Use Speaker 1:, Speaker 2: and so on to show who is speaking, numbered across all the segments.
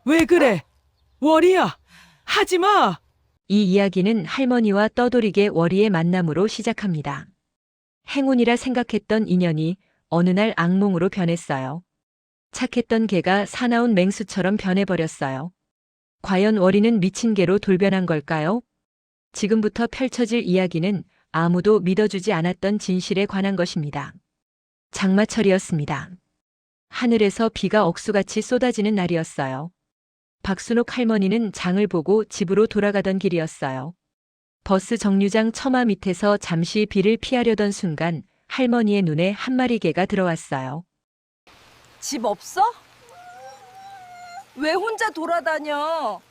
Speaker 1: 왜 그래? 월이야, 하지 마!
Speaker 2: 이 이야기는 할머니와 떠돌이개 월이의 만남으로 시작합니다. 행운이라 생각했던 인연이 어느 날 악몽으로 변했어요. 착했던 개가 사나운 맹수처럼 변해버렸어요. 과연 월이는 미친 개로 돌변한 걸까요? 지금부터 펼쳐질 이야기는 아무도 믿어주지 않았던 진실에 관한 것입니다. 장마철이었습니다. 하늘에서 비가 억수같이 쏟아지는 날이었어요. 박순옥 할머니는 장을 보고 집으로 돌아가던 길이었어요. 버스 정류장 처마 밑에서 잠시 비를 피하려던 순간 할머니의 눈에 한 마리 개가 들어왔어요.
Speaker 3: 집 없어? 왜 혼자 돌아다녀?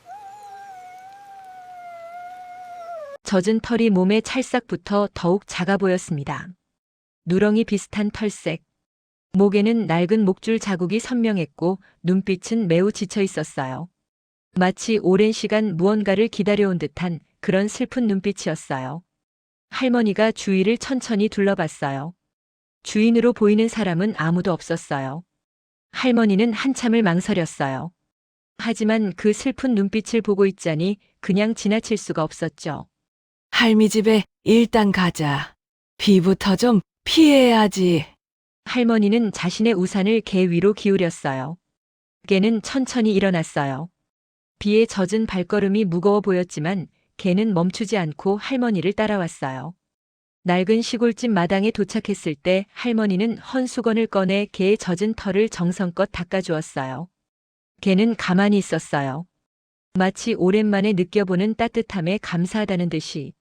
Speaker 2: 젖은 털이 몸에 찰싹 붙어 더욱 작아 보였습니다. 누렁이 비슷한 털색. 목에는 낡은 목줄 자국이 선명했고 눈빛은 매우 지쳐 있었어요. 마치 오랜 시간 무언가를 기다려온 듯한 그런 슬픈 눈빛이었어요. 할머니가 주위를 천천히 둘러봤어요. 주인으로 보이는 사람은 아무도 없었어요. 할머니는 한참을 망설였어요. 하지만 그 슬픈 눈빛을 보고 있자니 그냥 지나칠 수가 없었죠.
Speaker 1: 할미 집에 일단 가자. 비부터 좀 피해야지.
Speaker 2: 할머니는 자신의 우산을 개 위로 기울였어요. 개는 천천히 일어났어요. 비에 젖은 발걸음이 무거워 보였지만 개는 멈추지 않고 할머니를 따라왔어요. 낡은 시골집 마당에 도착했을 때 할머니는 헌 수건을 꺼내 개의 젖은 털을 정성껏 닦아주었어요. 개는 가만히 있었어요. 마치 오랜만에 느껴보는 따뜻함에 감사하다는 듯이.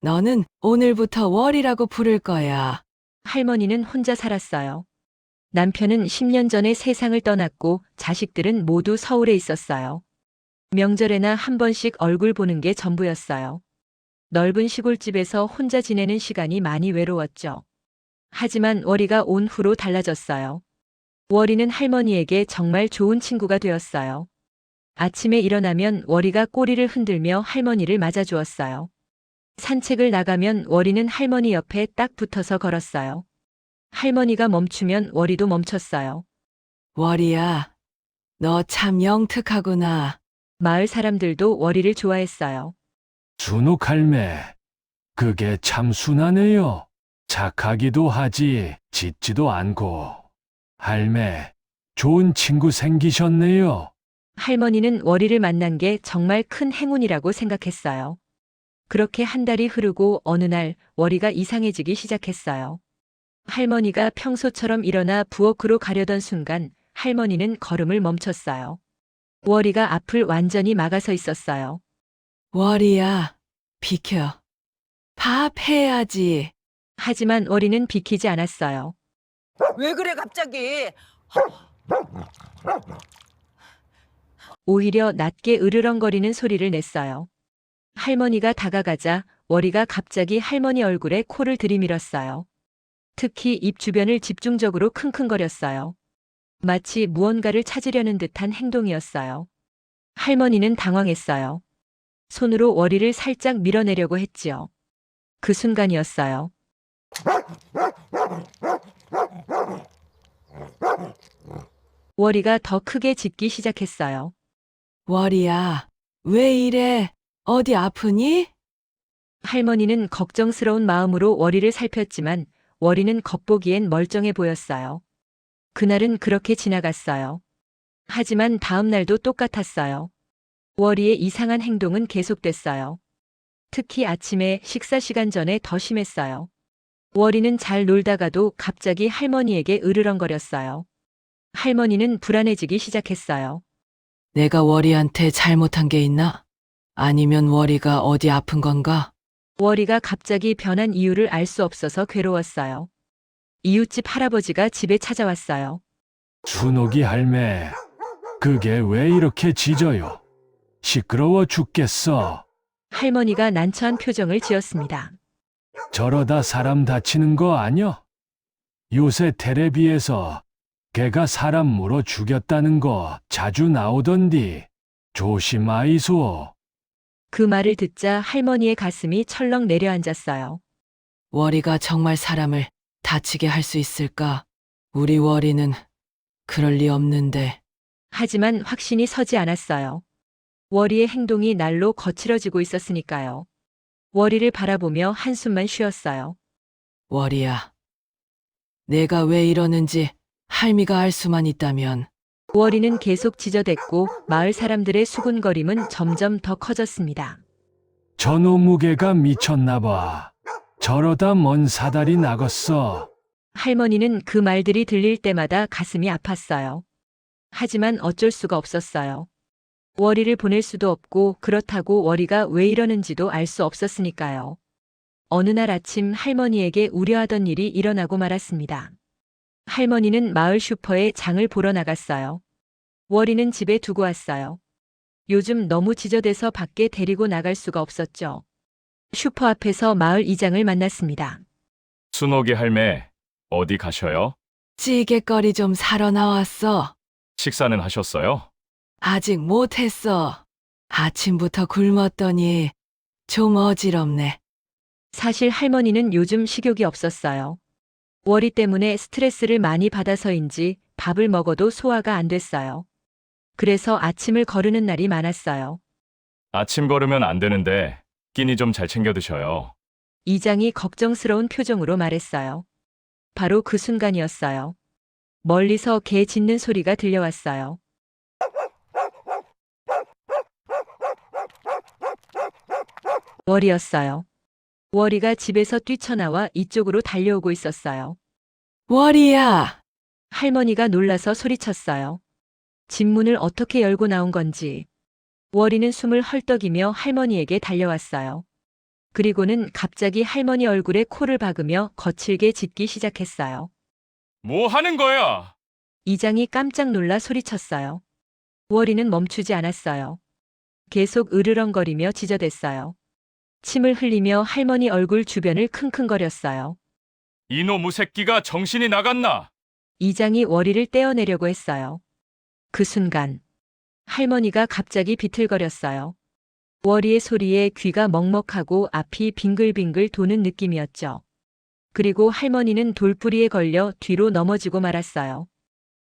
Speaker 1: 너는 오늘부터 월이라고 부를 거야.
Speaker 2: 할머니는 혼자 살았어요. 남편은 10년 전에 세상을 떠났고 자식들은 모두 서울에 있었어요. 명절에나 한 번씩 얼굴 보는 게 전부였어요. 넓은 시골집에서 혼자 지내는 시간이 많이 외로웠죠. 하지만 월이가 온 후로 달라졌어요. 월이는 할머니에게 정말 좋은 친구가 되었어요. 아침에 일어나면 월이가 꼬리를 흔들며 할머니를 맞아주었어요. 산책을 나가면 월이는 할머니 옆에 딱 붙어서 걸었어요. 할머니가 멈추면 월이도 멈췄어요.
Speaker 1: 월이야, 너 참 영특하구나.
Speaker 2: 마을 사람들도 월이를 좋아했어요.
Speaker 4: 순옥 할매, 그게 참 순하네요. 착하기도 하지, 짖지도 않고. 할매, 좋은 친구 생기셨네요.
Speaker 2: 할머니는 월이를 만난 게 정말 큰 행운이라고 생각했어요. 그렇게 한 달이 흐르고 어느 날 월이가 이상해지기 시작했어요. 할머니가 평소처럼 일어나 부엌으로 가려던 순간 할머니는 걸음을 멈췄어요. 월이가 앞을 완전히 막아서 있었어요.
Speaker 1: 월이야, 비켜. 밥 해야지.
Speaker 2: 하지만 월이는 비키지 않았어요.
Speaker 3: 왜 그래 갑자기?
Speaker 2: 오히려 낮게 으르렁거리는 소리를 냈어요. 할머니가 다가가자 월이가 갑자기 할머니 얼굴에 코를 들이밀었어요. 특히 입 주변을 집중적으로 킁킁거렸어요. 마치 무언가를 찾으려는 듯한 행동이었어요. 할머니는 당황했어요. 손으로 월이를 살짝 밀어내려고 했지요. 그 순간이었어요. 월이가 더 크게 짖기 시작했어요.
Speaker 1: 월이야, 왜 이래? 어디 아프니?
Speaker 2: 할머니는 걱정스러운 마음으로 월이를 살폈지만 월이는 겉보기엔 멀쩡해 보였어요. 그날은 그렇게 지나갔어요. 하지만 다음 날도 똑같았어요. 월이의 이상한 행동은 계속됐어요. 특히 아침에 식사 시간 전에 더 심했어요. 월이는 잘 놀다가도 갑자기 할머니에게 으르렁거렸어요. 할머니는 불안해지기 시작했어요.
Speaker 1: 내가 월이한테 잘못한 게 있나? 아니면 월이가 어디 아픈 건가?
Speaker 2: 월이가 갑자기 변한 이유를 알 수 없어서 괴로웠어요. 이웃집 할아버지가 집에 찾아왔어요.
Speaker 4: 순옥이 할매, 그게 왜 이렇게 짖어요? 시끄러워 죽겠어.
Speaker 2: 할머니가 난처한 표정을 지었습니다.
Speaker 4: 저러다 사람 다치는 거 아뇨? 요새 텔레비에서 개가 사람 물어 죽였다는 거 자주 나오던디. 조심하이소.
Speaker 2: 그 말을 듣자 할머니의 가슴이 철렁 내려앉았어요.
Speaker 1: 월이가 정말 사람을 다치게 할 수 있을까? 우리 월이는 그럴 리 없는데.
Speaker 2: 하지만 확신이 서지 않았어요. 월이의 행동이 날로 거칠어지고 있었으니까요. 월이를 바라보며 한숨만 쉬었어요.
Speaker 1: 월이야. 내가 왜 이러는지 할미가 알 수만 있다면.
Speaker 2: 월이는 계속 지저댔고 마을 사람들의 수군거림은 점점 더 커졌습니다.
Speaker 4: 저놈 무게가 미쳤나 봐. 저러다 먼 사다리 나갔어.
Speaker 2: 할머니는 그 말들이 들릴 때마다 가슴이 아팠어요. 하지만 어쩔 수가 없었어요. 월이를 보낼 수도 없고 그렇다고 월이가 왜 이러는지도 알 수 없었으니까요. 어느 날 아침 할머니에게 우려하던 일이 일어나고 말았습니다. 할머니는 마을 슈퍼에 장을 보러 나갔어요. 월이는 집에 두고 왔어요. 요즘 너무 지저대서 밖에 데리고 나갈 수가 없었죠. 슈퍼 앞에서 마을 이장을 만났습니다.
Speaker 5: 순옥이 할매, 어디 가셔요?
Speaker 1: 찌개거리 좀 사러 나왔어.
Speaker 5: 식사는 하셨어요?
Speaker 1: 아직 못했어. 아침부터 굶었더니 좀 어지럽네.
Speaker 2: 사실 할머니는 요즘 식욕이 없었어요. 월이 때문에 스트레스를 많이 받아서인지 밥을 먹어도 소화가 안 됐어요. 그래서 아침을 거르는 날이 많았어요.
Speaker 5: 아침 걸으면 안 되는데 끼니 좀 잘 챙겨 드셔요.
Speaker 2: 이장이 걱정스러운 표정으로 말했어요. 바로 그 순간이었어요. 멀리서 개 짖는 소리가 들려왔어요. 월이었어요. 월이가 집에서 뛰쳐나와 이쪽으로 달려오고 있었어요.
Speaker 1: 월이야.
Speaker 2: 할머니가 놀라서 소리쳤어요. 집 문을 어떻게 열고 나온 건지. 월이는 숨을 헐떡이며 할머니에게 달려왔어요. 그리고는 갑자기 할머니 얼굴에 코를 박으며 거칠게 짖기 시작했어요.
Speaker 5: 뭐 하는 거야?
Speaker 2: 이장이 깜짝 놀라 소리쳤어요. 월이는 멈추지 않았어요. 계속 으르렁거리며 지저댔어요. 침을 흘리며 할머니 얼굴 주변을 킁킁거렸어요.
Speaker 5: 이놈의 새끼가 정신이 나갔나?
Speaker 2: 이장이 월이를 떼어내려고 했어요. 그 순간 할머니가 갑자기 비틀거렸어요. 월이의 소리에 귀가 먹먹하고 앞이 빙글빙글 도는 느낌이었죠. 그리고 할머니는 돌부리에 걸려 뒤로 넘어지고 말았어요.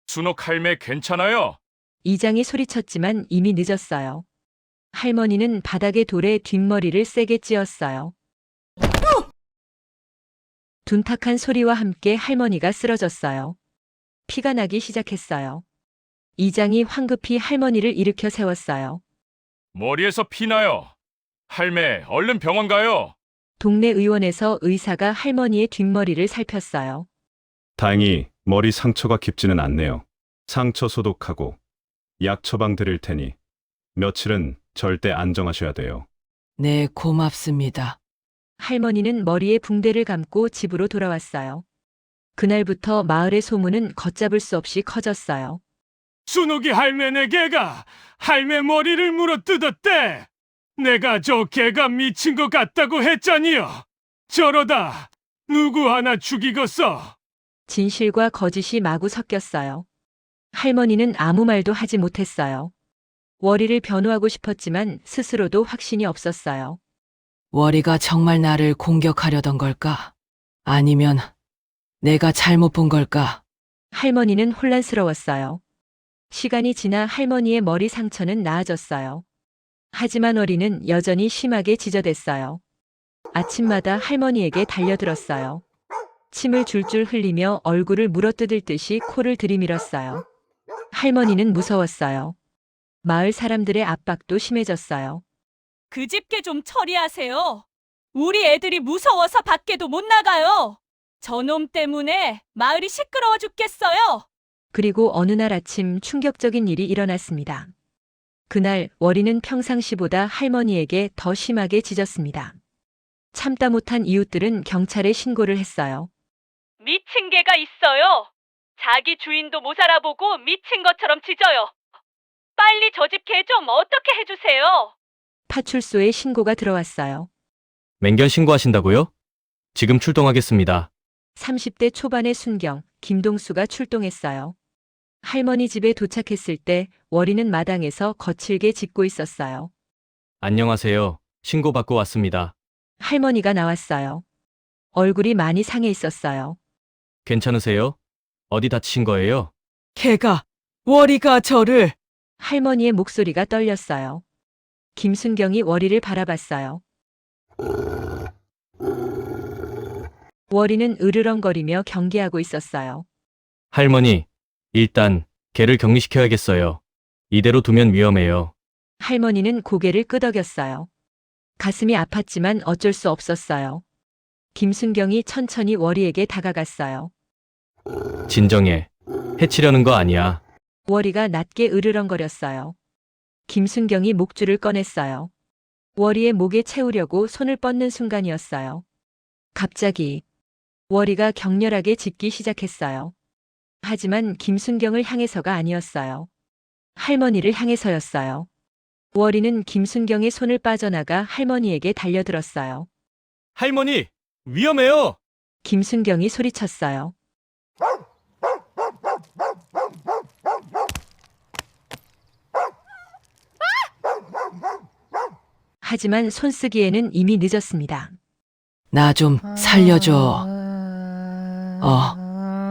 Speaker 5: 순옥 할매 괜찮아요?
Speaker 2: 이장이 소리쳤지만 이미 늦었어요. 할머니는 바닥에 돌에 뒷머리를 세게 찧었어요. 둔탁한 소리와 함께 할머니가 쓰러졌어요. 피가 나기 시작했어요. 이장이 황급히 할머니를 일으켜 세웠어요.
Speaker 5: 머리에서 피 나요. 할매, 얼른 병원 가요.
Speaker 2: 동네 의원에서 의사가 할머니의 뒷머리를 살폈어요.
Speaker 6: 다행히 머리 상처가 깊지는 않네요. 상처 소독하고 약 처방 드릴 테니 며칠은 절대 안정하셔야 돼요.
Speaker 1: 네, 고맙습니다.
Speaker 2: 할머니는 머리에 붕대를 감고 집으로 돌아왔어요. 그날부터 마을의 소문은 걷잡을 수 없이 커졌어요.
Speaker 4: 순옥이 할매네 개가 할매 머리를 물어 뜯었대. 내가 저 개가 미친 것 같다고 했잖니요. 저러다 누구 하나 죽이겠어.
Speaker 2: 진실과 거짓이 마구 섞였어요. 할머니는 아무 말도 하지 못했어요. 월이를 변호하고 싶었지만 스스로도 확신이 없었어요.
Speaker 1: 월이가 정말 나를 공격하려던 걸까? 아니면 내가 잘못 본 걸까?
Speaker 2: 할머니는 혼란스러웠어요. 시간이 지나 할머니의 머리 상처는 나아졌어요. 하지만 월이는 여전히 심하게 지저댔어요. 아침마다 할머니에게 달려들었어요. 침을 줄줄 흘리며 얼굴을 물어뜯을 듯이 코를 들이밀었어요. 할머니는 무서웠어요. 마을 사람들의 압박도 심해졌어요.
Speaker 7: 그 집게 좀 처리하세요. 우리 애들이 무서워서 밖에도 못 나가요. 저놈 때문에 마을이 시끄러워 죽겠어요.
Speaker 2: 그리고 어느 날 아침 충격적인 일이 일어났습니다. 그날 월이는 평상시보다 할머니에게 더 심하게 짖었습니다. 참다 못한 이웃들은 경찰에 신고를 했어요.
Speaker 7: 미친 개가 있어요. 자기 주인도 못 알아보고 미친 것처럼 짖어요. 빨리 저 집 개 좀 어떻게 해주세요.
Speaker 2: 파출소에 신고가 들어왔어요.
Speaker 8: 맹견 신고하신다고요? 지금 출동하겠습니다.
Speaker 2: 30대 초반의 순경, 김동수가 출동했어요. 할머니 집에 도착했을 때 월이는 마당에서 거칠게 짖고 있었어요.
Speaker 8: 안녕하세요. 신고받고 왔습니다.
Speaker 2: 할머니가 나왔어요. 얼굴이 많이 상해 있었어요.
Speaker 8: 괜찮으세요? 어디 다치신 거예요?
Speaker 1: 개가 월이가 저를
Speaker 2: 할머니의 목소리가 떨렸어요. 김순경이 월이를 바라봤어요. 월이는 으르렁거리며 경계하고 있었어요.
Speaker 8: 할머니, 일단 개를 격리시켜야겠어요. 이대로 두면 위험해요.
Speaker 2: 할머니는 고개를 끄덕였어요. 가슴이 아팠지만 어쩔 수 없었어요. 김순경이 천천히 월이에게 다가갔어요.
Speaker 8: 진정해. 해치려는 거 아니야.
Speaker 2: 월이가 낮게 으르렁거렸어요. 김순경이 목줄을 꺼냈어요. 월이의 목에 채우려고 손을 뻗는 순간이었어요. 갑자기 월이가 격렬하게 짖기 시작했어요. 하지만 김순경을 향해서가 아니었어요. 할머니를 향해서였어요. 월이는 김순경의 손을 빠져나가 할머니에게 달려들었어요.
Speaker 8: 할머니, 위험해요.
Speaker 2: 김순경이 소리쳤어요. 하지만 손쓰기에는 이미 늦었습니다.
Speaker 1: 나 좀 살려줘.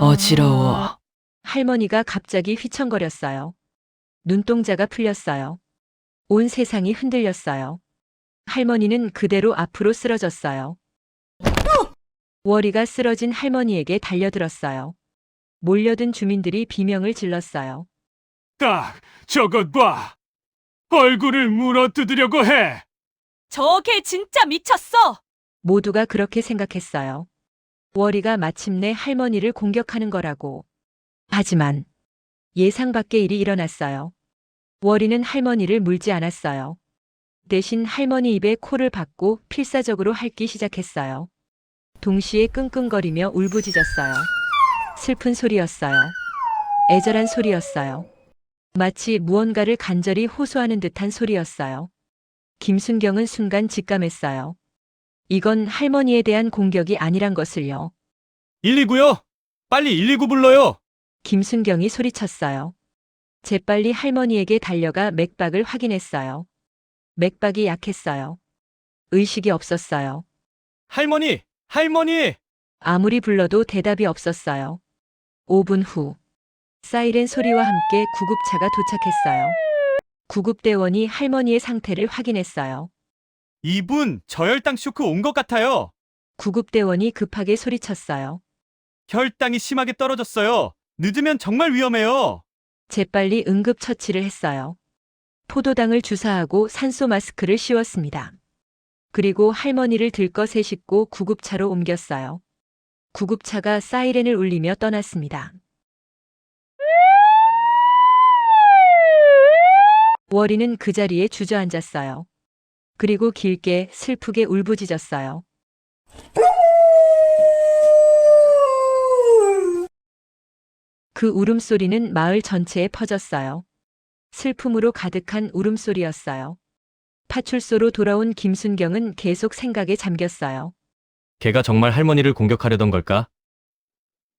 Speaker 1: 어지러워.
Speaker 2: 할머니가 갑자기 휘청거렸어요. 눈동자가 풀렸어요. 온 세상이 흔들렸어요. 할머니는 그대로 앞으로 쓰러졌어요. 월이가 쓰러진 할머니에게 달려들었어요. 몰려든 주민들이 비명을 질렀어요.
Speaker 4: 딱 저것 봐. 얼굴을 물어뜯으려고 해.
Speaker 7: 저게 진짜 미쳤어!
Speaker 2: 모두가 그렇게 생각했어요. 월이가 마침내 할머니를 공격하는 거라고. 하지만 예상 밖의 일이 일어났어요. 월이는 할머니를 물지 않았어요. 대신 할머니 입에 코를 박고 필사적으로 핥기 시작했어요. 동시에 끙끙거리며 울부짖었어요. 슬픈 소리였어요. 애절한 소리였어요. 마치 무언가를 간절히 호소하는 듯한 소리였어요. 김순경은 순간 직감했어요. 이건 할머니에 대한 공격이 아니란 것을요.
Speaker 8: 119요. 빨리 119 불러요.
Speaker 2: 김순경이 소리쳤어요. 재빨리 할머니에게 달려가 맥박을 확인했어요. 맥박이 약했어요. 의식이 없었어요.
Speaker 8: 할머니, 할머니.
Speaker 2: 아무리 불러도 대답이 없었어요. 5분 후 사이렌 소리와 함께 구급차가 도착했어요. 구급대원이 할머니의 상태를 확인했어요.
Speaker 8: 이분 저혈당 쇼크 온 것 같아요.
Speaker 2: 구급대원이 급하게 소리쳤어요.
Speaker 8: 혈당이 심하게 떨어졌어요. 늦으면 정말 위험해요.
Speaker 2: 재빨리 응급처치를 했어요. 포도당을 주사하고 산소 마스크를 씌웠습니다. 그리고 할머니를 들것에 싣고 구급차로 옮겼어요. 구급차가 사이렌을 울리며 떠났습니다. 월이는 그 자리에 주저앉았어요. 그리고 길게 슬프게 울부짖었어요. 그 울음소리는 마을 전체에 퍼졌어요. 슬픔으로 가득한 울음소리였어요. 파출소로 돌아온 김순경은 계속 생각에 잠겼어요.
Speaker 8: 걔가 정말 할머니를 공격하려던 걸까?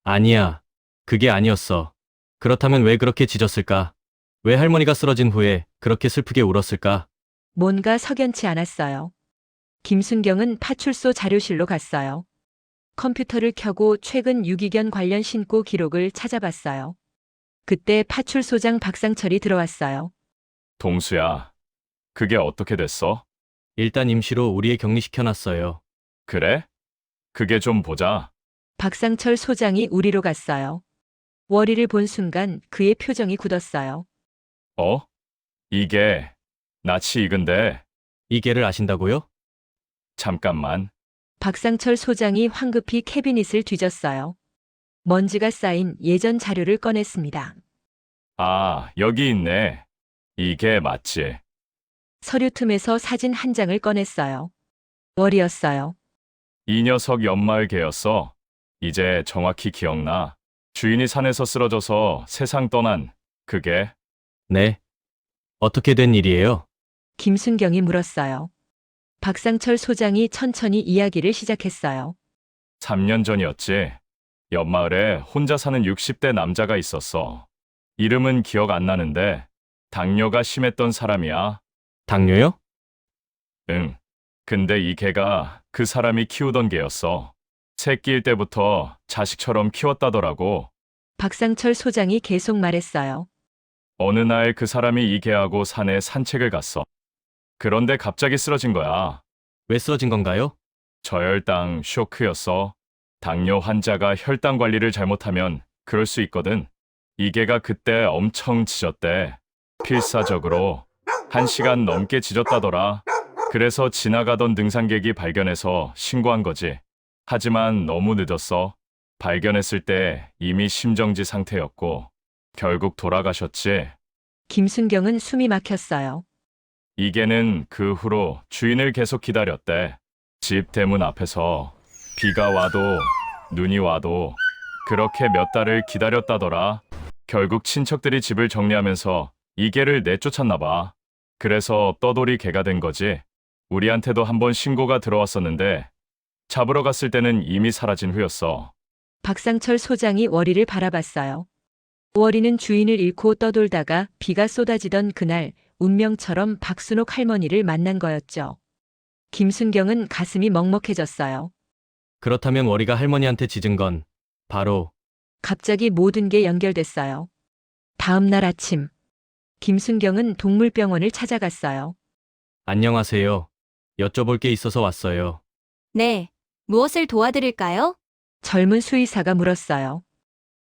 Speaker 8: 아니야. 그게 아니었어. 그렇다면 왜 그렇게 짖었을까? 왜 할머니가 쓰러진 후에 그렇게 슬프게 울었을까?
Speaker 2: 뭔가 석연치 않았어요. 김순경은 파출소 자료실로 갔어요. 컴퓨터를 켜고 최근 유기견 관련 신고 기록을 찾아봤어요. 그때 파출소장 박상철이 들어왔어요.
Speaker 5: 동수야, 그게 어떻게 됐어?
Speaker 8: 일단 임시로 우리에 격리시켜놨어요.
Speaker 5: 그래? 그게 좀 보자.
Speaker 2: 박상철 소장이 우리로 갔어요. 월이를 본 순간 그의 표정이 굳었어요.
Speaker 5: 어? 이게 낯이 익은데
Speaker 8: 이 개를 아신다고요?
Speaker 5: 잠깐만.
Speaker 2: 박상철 소장이 황급히 캐비닛을 뒤졌어요. 먼지가 쌓인 예전 자료를 꺼냈습니다.
Speaker 5: 아, 여기 있네. 이게 맞지?
Speaker 2: 서류 틈에서 사진 한 장을 꺼냈어요. 월이었어요.
Speaker 5: 이 녀석 연마을 개였어. 이제 정확히 기억나. 주인이 산에서 쓰러져서 세상 떠난 그게.
Speaker 8: 네. 어떻게 된 일이에요?
Speaker 2: 김순경이 물었어요. 박상철 소장이 천천히 이야기를 시작했어요.
Speaker 5: 3년 전이었지. 옆마을에 혼자 사는 60대 남자가 있었어. 이름은 기억 안 나는데 당뇨가 심했던 사람이야.
Speaker 8: 당뇨요?
Speaker 5: 응. 근데 이 개가 그 사람이 키우던 개였어. 새끼일 때부터 자식처럼 키웠다더라고.
Speaker 2: 박상철 소장이 계속 말했어요.
Speaker 5: 어느 날 그 사람이 이 개하고 산에 산책을 갔어. 그런데 갑자기 쓰러진 거야.
Speaker 8: 왜 쓰러진 건가요?
Speaker 5: 저혈당 쇼크였어. 당뇨 환자가 혈당 관리를 잘못하면 그럴 수 있거든. 이 개가 그때 엄청 짖었대. 필사적으로 1시간 넘게 짖었다더라. 그래서 지나가던 등산객이 발견해서 신고한 거지. 하지만 너무 늦었어. 발견했을 때 이미 심정지 상태였고 결국 돌아가셨지.
Speaker 2: 김순경은 숨이 막혔어요.
Speaker 5: 이 개는 그 후로 주인을 계속 기다렸대. 집 대문 앞에서 비가 와도 눈이 와도 그렇게 몇 달을 기다렸다더라. 결국 친척들이 집을 정리하면서 이 개를 내쫓았나 봐. 그래서 떠돌이 개가 된 거지. 우리한테도 한번 신고가 들어왔었는데 잡으러 갔을 때는 이미 사라진 후였어.
Speaker 2: 박상철 소장이 월이를 바라봤어요. 월이는 주인을 잃고 떠돌다가 비가 쏟아지던 그날 운명처럼 박순옥 할머니를 만난 거였죠. 김순경은 가슴이 먹먹해졌어요.
Speaker 8: 그렇다면 월이가 할머니한테 짖은 건 바로
Speaker 2: 갑자기 모든 게 연결됐어요. 다음 날 아침, 김순경은 동물병원을 찾아갔어요.
Speaker 8: 안녕하세요. 여쭤볼 게 있어서 왔어요.
Speaker 7: 네, 무엇을 도와드릴까요?
Speaker 2: 젊은 수의사가 물었어요.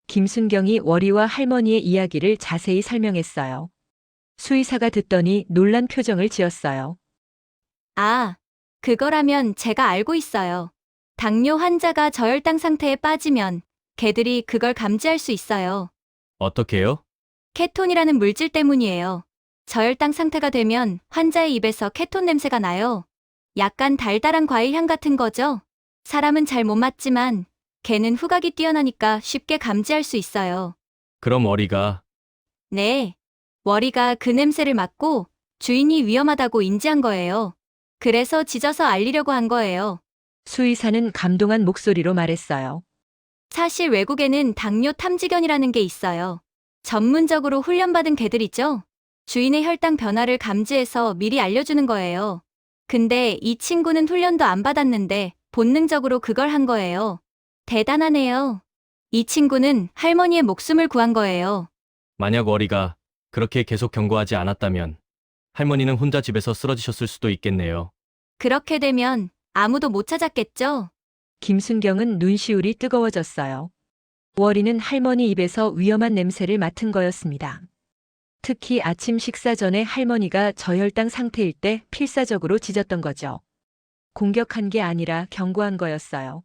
Speaker 2: 김순경이 월이와 할머니의 이야기를 자세히 설명했어요. 수의사가 듣더니 놀란 표정을 지었어요.
Speaker 7: 아, 그거라면 제가 알고 있어요. 당뇨 환자가 저혈당 상태에 빠지면 개들이 그걸 감지할 수 있어요.
Speaker 8: 어떻게요?
Speaker 7: 케톤이라는 물질 때문이에요. 저혈당 상태가 되면 환자의 입에서 케톤 냄새가 나요. 약간 달달한 과일 향 같은 거죠? 사람은 잘 못 맡지만 개는 후각이 뛰어나니까 쉽게 감지할 수 있어요.
Speaker 8: 그럼 월이가
Speaker 7: 네. 월이가 그 냄새를 맡고 주인이 위험하다고 인지한 거예요. 그래서 짖어서 알리려고 한 거예요.
Speaker 2: 수의사는 감동한 목소리로 말했어요.
Speaker 7: 사실 외국에는 당뇨 탐지견이라는 게 있어요. 전문적으로 훈련받은 개들이죠. 주인의 혈당 변화를 감지해서 미리 알려주는 거예요. 근데 이 친구는 훈련도 안 받았는데 본능적으로 그걸 한 거예요. 대단하네요. 이 친구는 할머니의 목숨을 구한 거예요.
Speaker 8: 만약 월이가 그렇게 계속 경고하지 않았다면 할머니는 혼자 집에서 쓰러지셨을 수도 있겠네요.
Speaker 7: 그렇게 되면 아무도 못 찾았겠죠?
Speaker 2: 김순경은 눈시울이 뜨거워졌어요. 월이는 할머니 입에서 위험한 냄새를 맡은 거였습니다. 특히 아침 식사 전에 할머니가 저혈당 상태일 때 필사적으로 짖었던 거죠. 공격한 게 아니라 경고한 거였어요.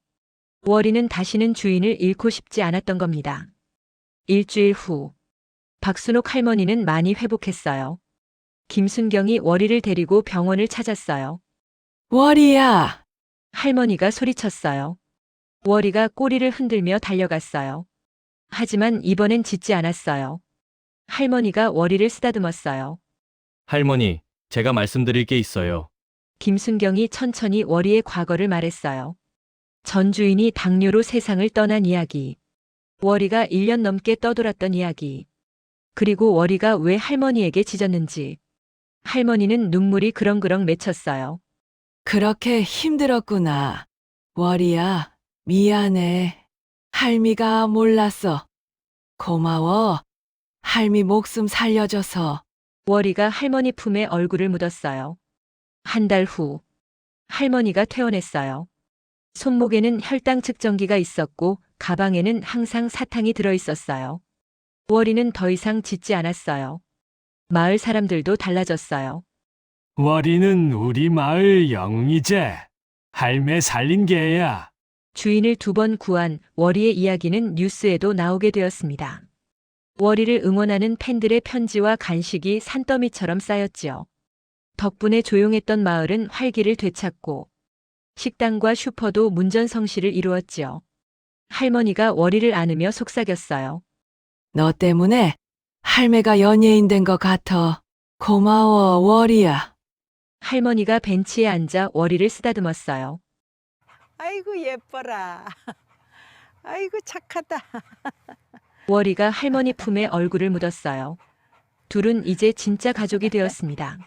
Speaker 2: 월이는 다시는 주인을 잃고 싶지 않았던 겁니다. 일주일 후, 박순옥 할머니는 많이 회복했어요. 김순경이 월이를 데리고 병원을 찾았어요.
Speaker 1: 월이야!
Speaker 2: 할머니가 소리쳤어요. 월이가 꼬리를 흔들며 달려갔어요. 하지만 이번엔 짖지 않았어요. 할머니가 월이를 쓰다듬었어요.
Speaker 8: 할머니, 제가 말씀드릴 게 있어요.
Speaker 2: 김순경이 천천히 월이의 과거를 말했어요. 전 주인이 당뇨로 세상을 떠난 이야기. 월이가 1년 넘게 떠돌았던 이야기. 그리고 월이가 왜 할머니에게 짖었는지. 할머니는 눈물이 그렁그렁 맺혔어요.
Speaker 1: 그렇게 힘들었구나. 월이야, 미안해. 할미가 몰랐어. 고마워. 할미 목숨 살려줘서.
Speaker 2: 월이가 할머니 품에 얼굴을 묻었어요. 한 달 후, 할머니가 퇴원했어요. 손목에는 혈당 측정기가 있었고 가방에는 항상 사탕이 들어있었어요. 월이는 더 이상 짖지 않았어요. 마을 사람들도 달라졌어요.
Speaker 4: 월이는 우리 마을 영웅이제. 할매 살린 개야.
Speaker 2: 주인을 2번 구한 월이의 이야기는 뉴스에도 나오게 되었습니다. 월이를 응원하는 팬들의 편지와 간식이 산더미처럼 쌓였지요. 덕분에 조용했던 마을은 활기를 되찾고 식당과 슈퍼도 문전성시를 이루었지요. 할머니가 월이를 안으며 속삭였어요.
Speaker 1: 너 때문에 할매가 연예인 된 것 같아. 고마워, 월이야.
Speaker 2: 할머니가 벤치에 앉아 월이를 쓰다듬었어요.
Speaker 3: 아이고 예뻐라. 아이고 착하다.
Speaker 2: 월이가 할머니 품에 얼굴을 묻었어요. 둘은 이제 진짜 가족이 되었습니다.